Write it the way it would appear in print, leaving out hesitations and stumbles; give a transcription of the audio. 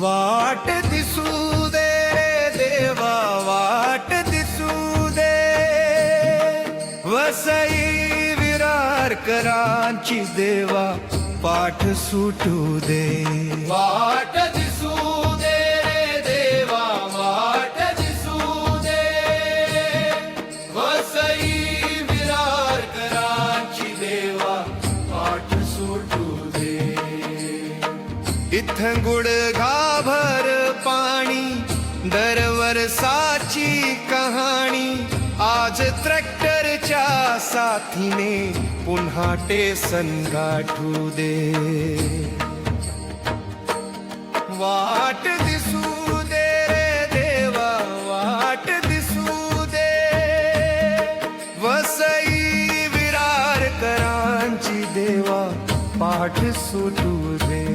वाट दिसू दे रे देवा, वाट दिसू दे. वसई विरारकरांची देवा पाठ सुटू दे. वाट दिसू दे रे देवा, वाट दिसू दे. वसई विरारकरांची देवा पाठ सुटू दे. इथं गुडघाभर पाणी, दरवर्षाची कहाणी. आज ट्रॅक्टरच्या साथीने पुन्हा टेसन गाठू दे. वाट दिसू दे रे देवा, वाट दिसू दे. वसई विरारकरांची देवा पाठ सुटू दे.